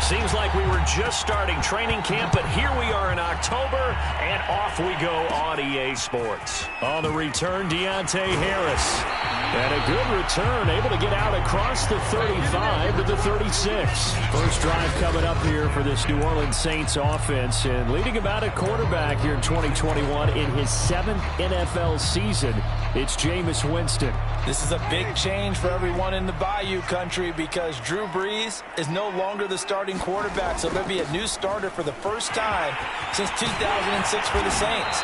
Seems like we were just starting training camp, but here we are in October, and off we go on EA Sports. On the return, Deontay Harris. And a good return, able to get out across the 35 to the 36. First drive coming up here for this New Orleans Saints offense, and leading about a quarterback here in 2021 in his 7th NFL season. It's Jameis Winston. This is a big change for everyone in the Bayou country because Drew Brees is no longer the starting quarterback, so there'll be a new starter for the first time since 2006 for the Saints.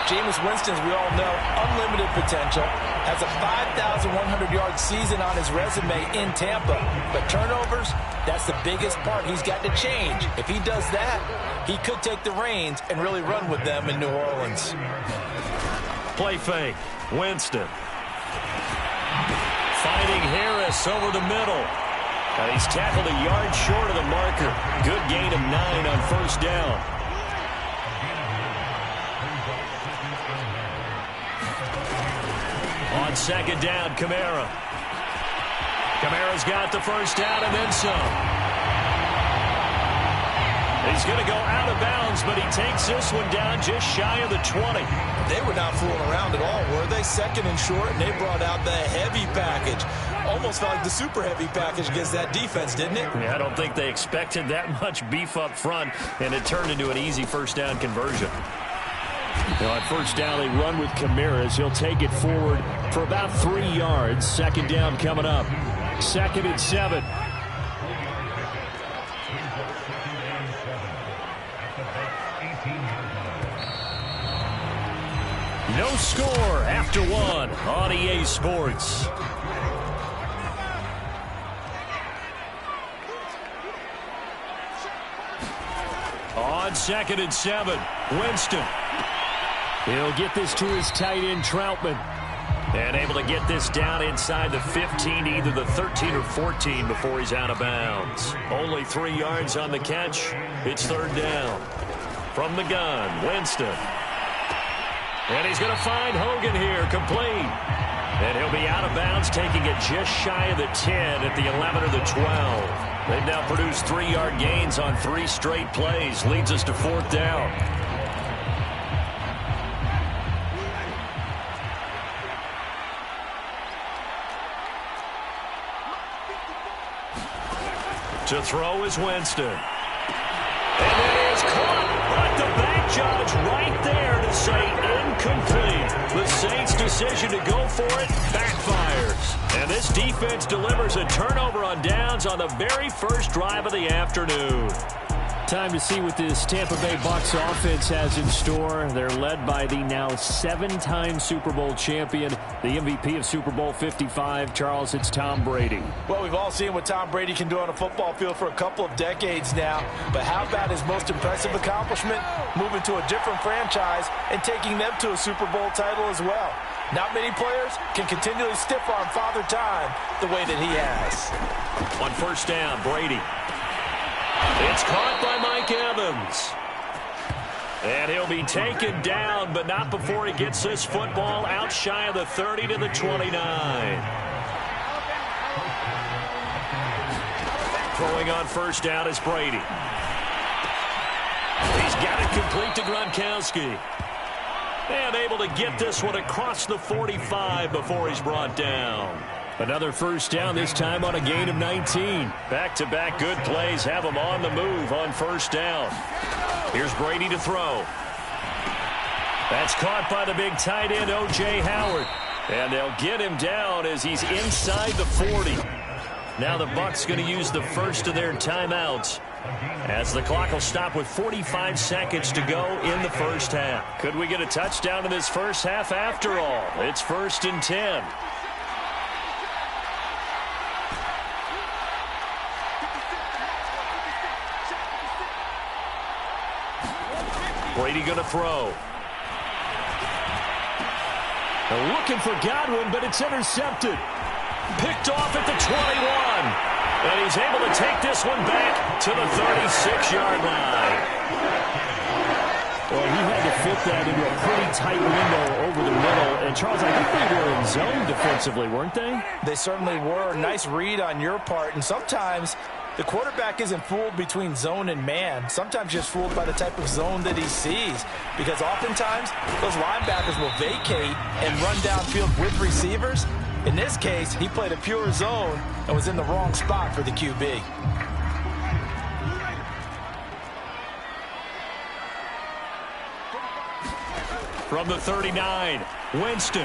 Jameis Winston, as we all know, unlimited potential, has a 5,100-yard season on his resume in Tampa. But turnovers, that's the biggest part he's got to change. If he does that, he could take the reins and really run with them in New Orleans. Play fake. Winston. Finding Harris over the middle. And he's tackled a yard short of the marker. Good gain of 9 on first down. On second down, Kamara. Kamara's got the first down and then some. He's going to go out of bounds, but he takes this one down just shy of the 20. They were not fooling around at all, were they? Second and short, and they brought out the heavy package. Almost felt like the super heavy package against that defense, didn't it? Yeah, I don't think they expected that much beef up front, and it turned into an easy first down conversion. Now, on first down, they run with Kamara as he'll take it forward for about 3 yards. Second down coming up. 2nd and 7. No score after 1 on EA Sports. On 2nd and 7, Winston. He'll get this to his tight end, Troutman. And able to get this down inside the 15, either the 13 or 14 before he's out of bounds. Only 3 yards on the catch. It's third down. From the gun, Winston. And he's going to find Hogan here, complete. And he'll be out of bounds, taking it just shy of the 10 at the 11 or the 12. They've now produced 3-yard gains on 3 straight plays. Leads us to fourth down. To throw is Winston. And it is caught, but the back judge right there to say incomplete. The Saints' decision to go for it backfires. And this defense delivers a turnover on downs on the very first drive of the afternoon. Time to see what this Tampa Bay Bucs offense has in store. They're led by the now 7-time Super Bowl champion, the MVP of Super Bowl 55. Charles, it's Tom Brady. Well, we've all seen what Tom Brady can do on a football field for a couple of decades now. But how about his most impressive accomplishment? Moving to a different franchise and taking them to a Super Bowl title as well. Not many players can continually stiff-arm Father Time the way that he has. On first down, Brady. It's caught by Mike Evans. And he'll be taken down, but not before he gets this football out shy of the 30 to the 29. Throwing on first down is Brady. He's got it complete to Gronkowski. And able to get this one across the 45 before he's brought down. Another first down, this time on a gain of 19. Back-to-back good plays have him on the move on first down. Here's Brady to throw. That's caught by the big tight end, O.J. Howard. And they'll get him down as he's inside the 40. Now the Bucs going to use the first of their timeouts, as the clock will stop with 45 seconds to go in the first half. Could we get a touchdown in this first half after all? It's 1st and 10. Brady going to throw. They're looking for Godwin, but it's intercepted. Picked off at the 21. And he's able to take this one back to the 36-yard line. Well, he had to fit that into a pretty tight window over the middle. And, Charles, I think they were in zone defensively, weren't they? They certainly were. Nice read on your part. And sometimes The quarterback isn't fooled between zone and man. Sometimes just fooled by the type of zone that he sees. Because oftentimes, those linebackers will vacate and run downfield with receivers. In this case, he played a pure zone and was in the wrong spot for the QB. From the 39, Winston.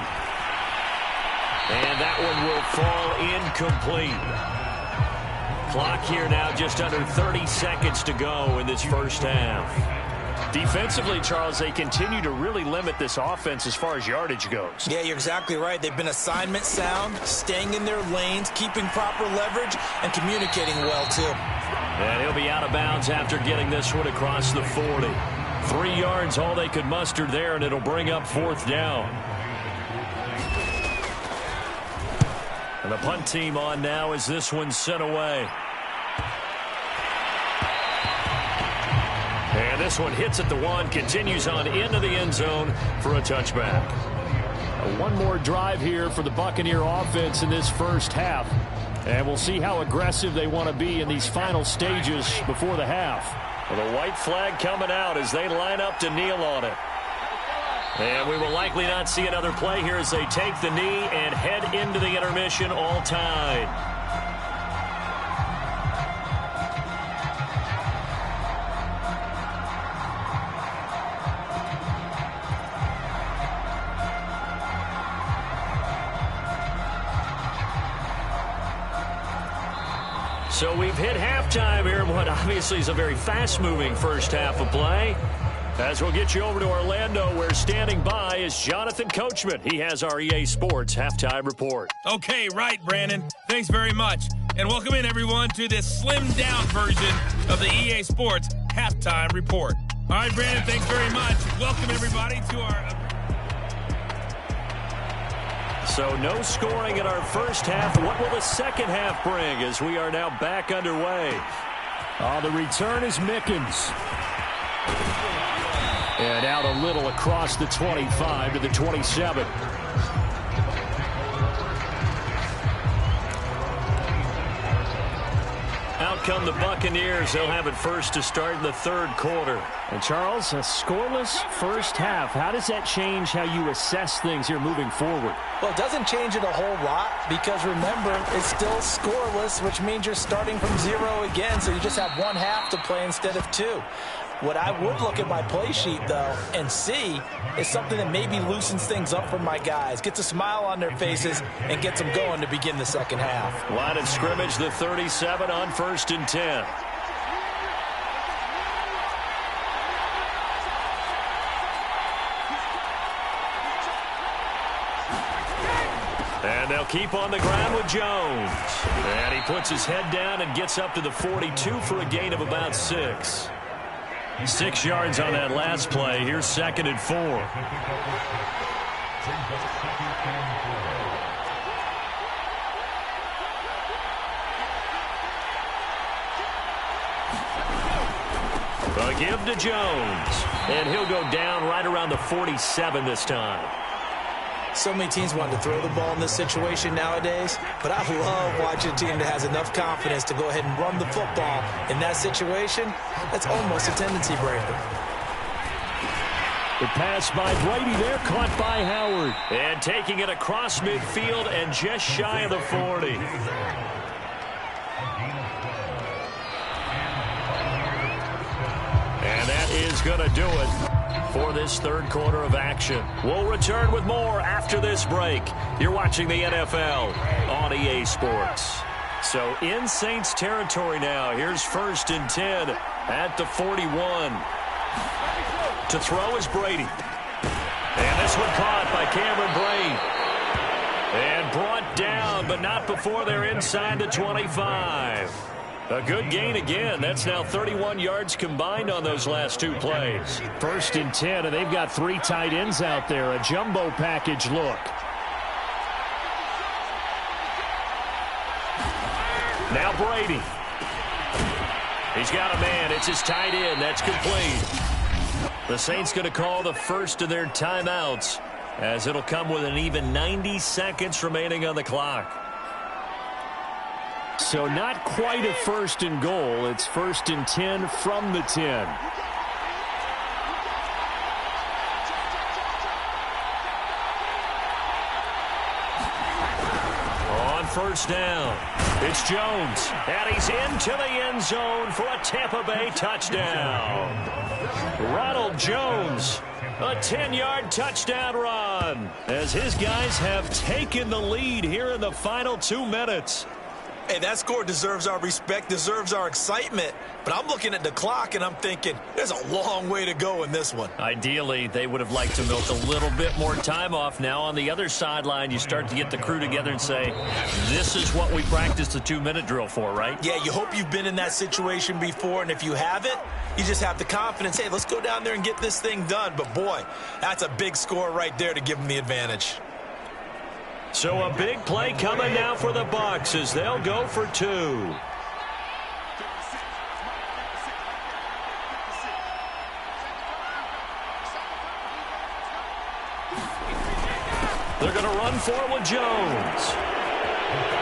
And that one will fall incomplete. Clock here now just under 30 seconds to go in this first half. Defensively, Charles, they continue to really limit this offense as far as yardage goes. Yeah, you're exactly right. They've been assignment sound, staying in their lanes, keeping proper leverage, and communicating well, too. And he'll be out of bounds after getting this one across the 40. 3 yards, all they could muster there, and it'll bring up 4th down. And the punt team on now as this one's sent away. And this one hits at the 1, continues on into the end zone for a touchback. One more drive here for the Buccaneer offense in this first half. And we'll see how aggressive they want to be in these final stages before the half. Well, the white flag coming out as they line up to kneel on it. And we will likely not see another play here as they take the knee and head into the intermission all tied. So we've hit halftime here in what obviously is a very fast-moving first half of play. As we'll get you over to Orlando, where standing by is Jonathan Coachman. He has our EA Sports Halftime Report. Okay, right, Brandon. Thanks very much. And welcome in, everyone, to this slimmed-down version of the EA Sports Halftime Report. All right, Brandon, thanks very much. Welcome, everybody, to our... So no scoring in our first half. What will the second half bring as we are now back underway? The return is Mickens. And out a little across the 25 to the 27. Out come the Buccaneers. They'll have it first to start in the third quarter. And Charles, a scoreless first half. How does that change how you assess things here moving forward? Well, it doesn't change it a whole lot because, remember, it's still scoreless, which means you're starting from 0 again, so you just have one half to play instead of 2. What I would look at my play sheet, though, and see is something that maybe loosens things up for my guys, gets a smile on their faces, and gets them going to begin the second half. Line of scrimmage, the 37 on 1st and 10. And they'll keep on the ground with Jones. And he puts his head down and gets up to the 42 for a gain of about 6. 6 yards on that last play. Here's 2nd and 4. A give to Jones. And he'll go down right around the 47 this time. So many teams want to throw the ball in this situation nowadays, but I love watching a team that has enough confidence to go ahead and run the football. In that situation, that's almost a tendency breaker. The pass by Brady there, caught by Howard. And taking it across midfield and just shy of the 40. And that is going to do it for this third quarter of action. We'll return with more after this break. You're watching the NFL on EA Sports. So in Saints territory now. Here's 1st and 10 at the 41. To throw is Brady. And this one caught by Cameron Brate. And brought down, but not before they're inside the 25. A good gain again. That's now 31 yards combined on those last 2 plays. 1st and 10, and they've got 3 tight ends out there. A jumbo package look. Now Brady. He's got a man. It's his tight end. That's complete. The Saints going to call the first of their timeouts, as it'll come with an even 90 seconds remaining on the clock. So not quite a 1st and goal. It's 1st and 10 from the 10. On 1st down, it's Jones, and he's into the end zone for a Tampa Bay touchdown. Ronald Jones, a 10-yard touchdown run, as his guys have taken the lead here in the final 2 minutes. Hey, that score deserves our respect, deserves our excitement. But I'm looking at the clock, and I'm thinking there's a long way to go in this one. Ideally, they would have liked to milk a little bit more time off. Now, on the other sideline, you start to get the crew together and say, this is what we practiced the 2-minute drill for, right? Yeah, you hope you've been in that situation before, and if you haven't, you just have the confidence, hey, let's go down there and get this thing done. But, boy, that's a big score right there to give them the advantage. So a big play coming now for the Bucs as they'll go for 2. They're going to run for it with Jones.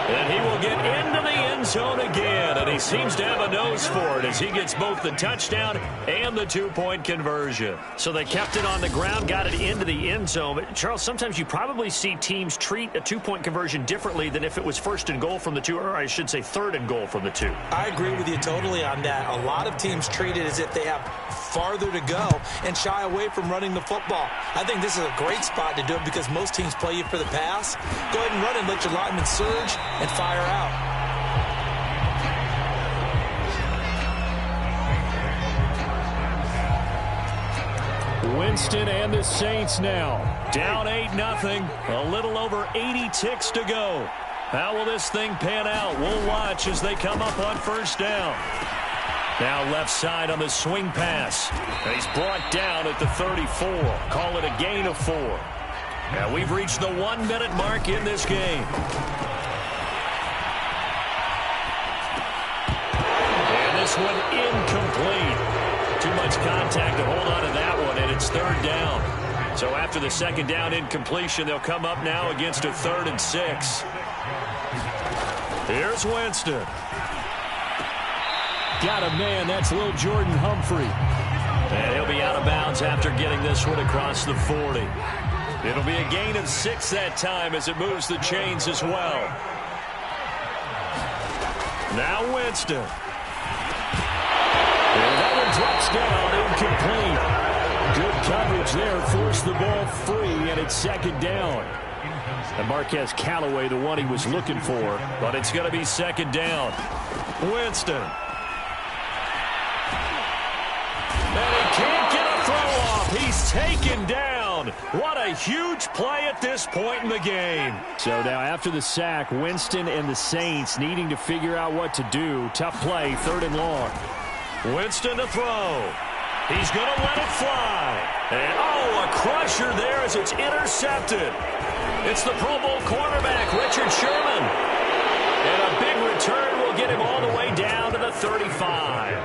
And he will get into the end zone again, and he seems to have a nose for it as he gets both the touchdown and the 2-point conversion. So they kept it on the ground, got it into the end zone. But, Charles, sometimes you probably see teams treat a 2-point conversion differently than if it was 1st and goal from the 2, or I should say 3rd and goal from the 2. I agree with you totally on that. A lot of teams treat it as if they have farther to go and shy away from running the football. I think this is a great spot to do it because most teams play you for the pass. Go ahead and run and let your linemen surge and fire out. Winston and the Saints now down 8-0. A little over 80 ticks to go. How will this thing pan out? We'll watch as they come up on 1st down. Now left side on the swing pass. And he's brought down at the 34. Call it a gain of 4. Now we've reached the 1-minute mark in this game. And this one incomplete. Too much contact to hold on to that one, and it's 3rd down. So after the 2nd down incompletion, they'll come up now against a 3rd and 6. Here's Winston. Got a man. That's little Jordan Humphrey. And he'll be out of bounds after getting this one across the 40. It'll be a gain of 6 that time as it moves the chains as well. Now Winston. Another touchdown, incomplete. Good coverage there. Forced the ball free, and it's 2nd down. And Marquez Callaway, the one he was looking for. But it's going to be 2nd down. Winston. And he can't get a throw off. He's taken down. What a huge play at this point in the game. So now after the sack, Winston and the Saints needing to figure out what to do. Tough play, 3rd and long. Winston to throw. He's going to let it fly. And, oh, a crusher there as it's intercepted. It's the Pro Bowl cornerback, Richard Sherman. And a big return will get him all the way down to the 35.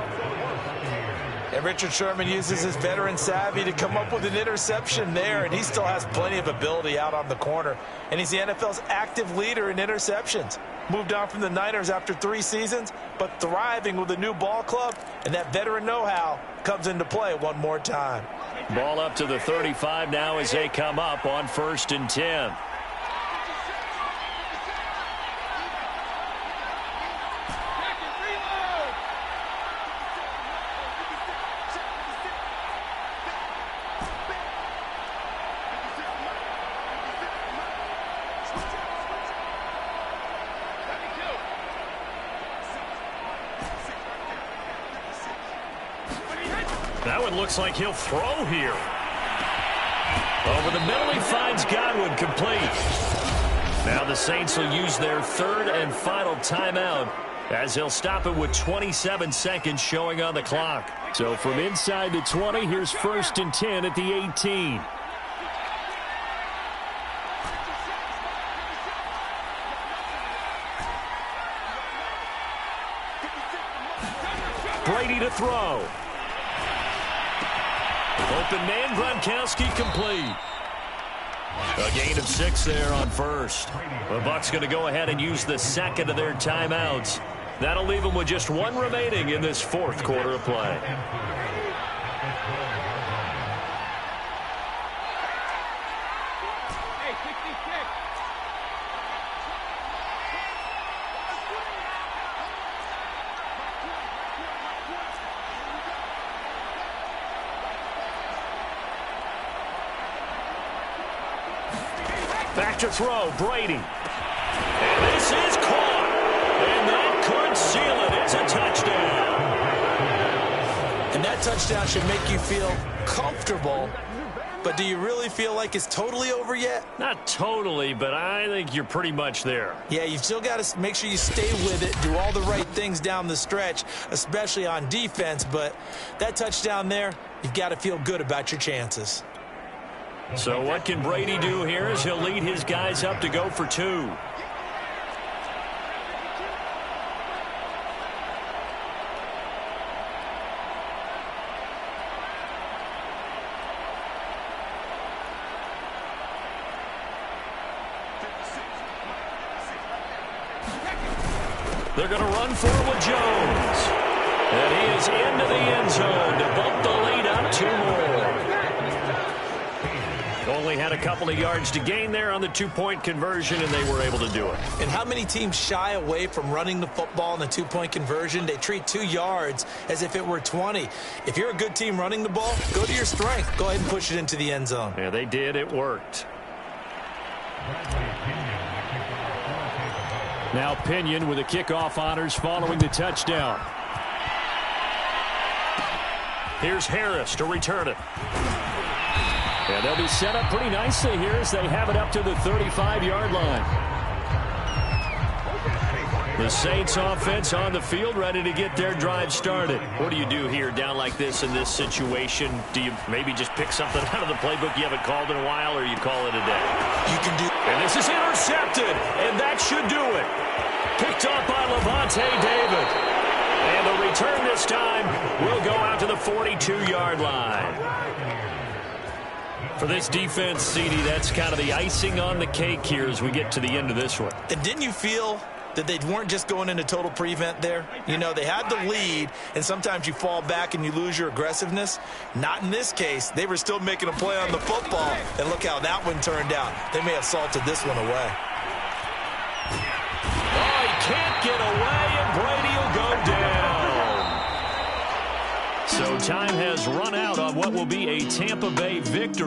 And Richard Sherman uses his veteran savvy to come up with an interception there, and he still has plenty of ability out on the corner. And he's the NFL's active leader in interceptions. Moved on from the Niners after 3 seasons, but thriving with a new ball club, and that veteran know-how comes into play one more time. Ball up to the 35 now as they come up on 1st and 10. That one looks like he'll throw here. Over the middle, he finds Godwin, complete. Now the Saints will use their 3rd and final timeout as he'll stop it with 27 seconds showing on the clock. So from inside the 20, here's 1st and 10 at the 18. Brady to throw. Open man, Gronkowski, complete. A gain of 6 there on 1st. The Bucs going to go ahead and use the 2nd of their timeouts That'll leave them with just one remaining in this fourth quarter of play. Back to throw, Brady. And this is caught. And that could seal it. It's a touchdown. And that touchdown should make you feel comfortable. But do you really feel like it's totally over yet? Not totally, but I think you're pretty much there. Yeah, you've still got to make sure you stay with it, do all the right things down the stretch, especially on defense. But that touchdown there, you've got to feel good about your chances. So what can Brady do here as he'll lead his guys up to go for two? They're going to run for it with Jones. And he is into the end zone to bump the lead up 2 more. Only had a couple of yards to gain there on the 2-point conversion, and they were able to do it. And how many teams shy away from running the football in the 2-point conversion? They treat 2 yards as if it were 20. If you're a good team running the ball, go to your strength. Go ahead and push it into the end zone. Yeah, they did. It worked. Now Pinion with the kickoff honors following the touchdown. Here's Harris to return it. And they'll be set up pretty nicely here as they have it up to the 35-yard line. The Saints offense on the field ready to get their drive started. What do you do here down like this in this situation? Do you maybe just pick something out of the playbook you haven't called in a while, or you call it a day? You can do. And this is intercepted, and that should do it. Picked up by Levante David. And the return this time will go out to the 42-yard line. For this defense, CD, that's kind of the icing on the cake here as we get to the end of this one. And didn't you feel that they weren't just going into total prevent there? You know, they had the lead, and sometimes you fall back and you lose your aggressiveness. Not in this case. They were still making a play on the football, and look how that one turned out. They may have salted this one away. Oh, he can't get away, and Brady will go down. So time has run out on what will be a Tampa Bay victory.